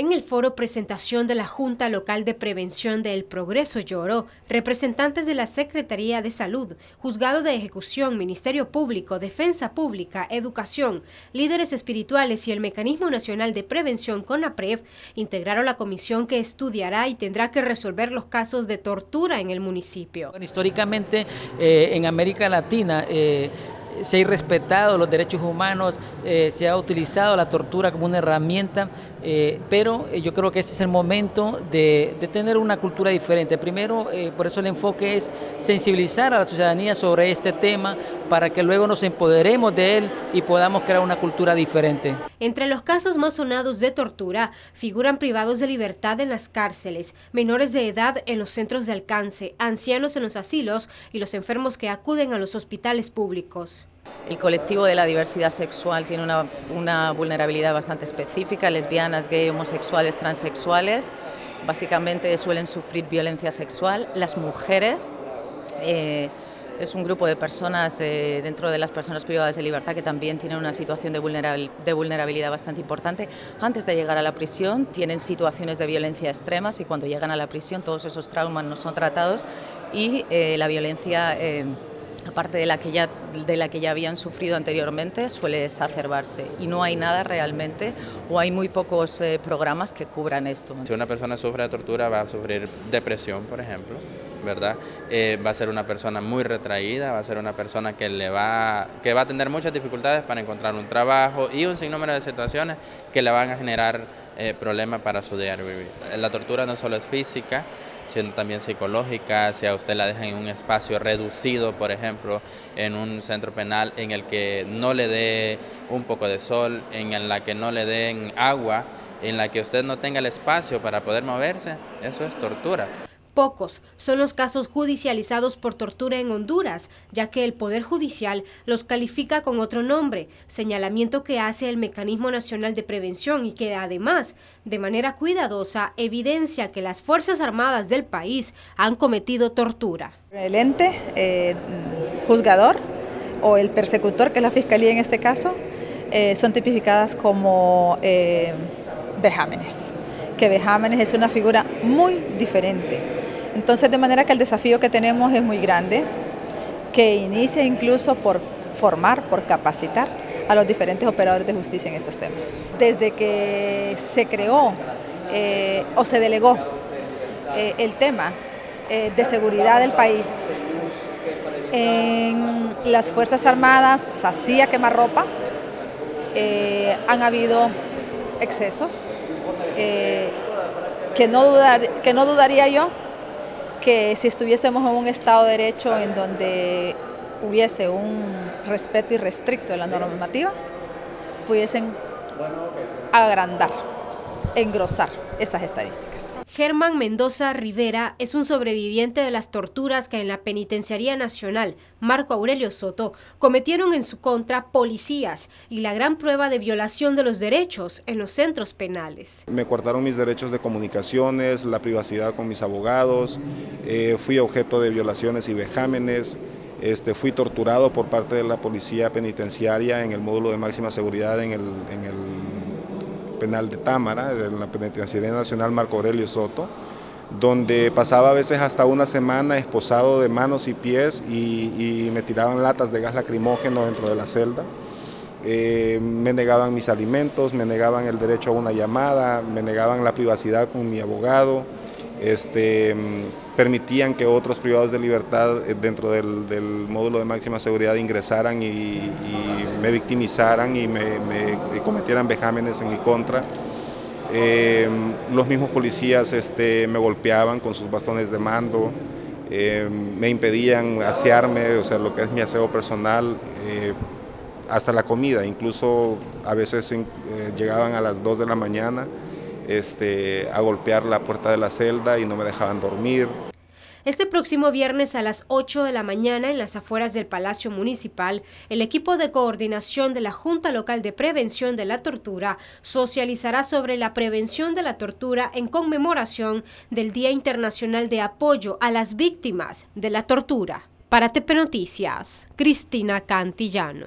En el foro presentación de la Junta Local de Prevención del Progreso Yoro, representantes de la Secretaría de Salud, Juzgado de Ejecución, Ministerio Público, Defensa Pública, Educación, líderes espirituales y el Mecanismo Nacional de Prevención CONAPREV integraron la comisión que estudiará y tendrá que resolver los casos de tortura en el municipio. Bueno, históricamente en América Latina se ha irrespetado los derechos humanos, se ha utilizado la tortura como una herramienta, pero yo creo que ese es el momento de tener una cultura diferente. Primero, por eso el enfoque es sensibilizar a la ciudadanía sobre este tema para que luego nos empoderemos de él y podamos crear una cultura diferente. Entre los casos más sonados de tortura figuran privados de libertad en las cárceles, menores de edad en los centros de alcance, ancianos en los asilos y los enfermos que acuden a los hospitales públicos. El colectivo de la diversidad sexual tiene una vulnerabilidad bastante específica. Lesbianas, gays, homosexuales, transexuales, básicamente suelen sufrir violencia sexual. Las mujeres es un grupo de personas dentro de las personas privadas de libertad que también tienen una situación de vulnerabilidad bastante importante. Antes de llegar a la prisión tienen situaciones de violencia extremas y cuando llegan a la prisión todos esos traumas no son tratados y la violencia aparte de la que ya habían sufrido anteriormente, suele exacerbarse y no hay nada realmente o hay muy pocos programas que cubran esto. Si una persona sufre de tortura va a sufrir depresión, por ejemplo, ¿verdad? Va a ser una persona muy retraída, va a ser una persona que va a tener muchas dificultades para encontrar un trabajo y un sinnúmero de situaciones que le van a generar problemas para su diario vivir. La tortura no solo es física, sino también psicológica. Si a usted la dejan en un espacio reducido, por ejemplo, en un centro penal en el que no le dé un poco de sol, en la que no le den agua, en la que usted no tenga el espacio para poder moverse, eso es tortura. Pocos son los casos judicializados por tortura en Honduras, ya que el Poder Judicial los califica con otro nombre, señalamiento que hace el Mecanismo Nacional de Prevención y que además, de manera cuidadosa, evidencia que las Fuerzas Armadas del país han cometido tortura. El ente juzgador o el persecutor, que es la Fiscalía en este caso, son tipificadas como vejámenes, que vejámenes es una figura muy diferente. Entonces, de manera que el desafío que tenemos es muy grande, que inicia incluso por formar, por capacitar a los diferentes operadores de justicia en estos temas. Desde que se creó o se delegó el tema de seguridad del país en las Fuerzas Armadas, así a quemarropa, han habido excesos que no dudaría yo que si estuviésemos en un Estado de Derecho en donde hubiese un respeto irrestricto de la normativa, pudiesen agrandar, engrosar esas estadísticas. Germán Mendoza Rivera es un sobreviviente de las torturas que en la Penitenciaría Nacional Marco Aurelio Soto cometieron en su contra policías y la gran prueba de violación de los derechos en los centros penales. Me cortaron mis derechos de comunicaciones, la privacidad con mis abogados, fui objeto de violaciones y vejámenes, fui torturado por parte de la policía penitenciaria en el módulo de máxima seguridad en el penal de Támara, de la Penitenciaría Nacional Marco Aurelio Soto, donde pasaba a veces hasta una semana esposado de manos y pies y me tiraban latas de gas lacrimógeno dentro de la celda. Me negaban mis alimentos, me negaban el derecho a una llamada, me negaban la privacidad con mi abogado, permitían que otros privados de libertad dentro del módulo de máxima seguridad ingresaran y me victimizaran y me cometieran vejámenes en mi contra. Los mismos policías me golpeaban con sus bastones de mando, me impedían asearme, o sea, lo que es mi aseo personal, hasta la comida, incluso a veces llegaban a las 2 de la mañana a golpear la puerta de la celda y no me dejaban dormir. Este próximo viernes a las 8 de la mañana en las afueras del Palacio Municipal, el equipo de coordinación de la Junta Local de Prevención de la Tortura socializará sobre la prevención de la tortura en conmemoración del Día Internacional de Apoyo a las Víctimas de la Tortura. Para TP Noticias, Cristina Cantillano.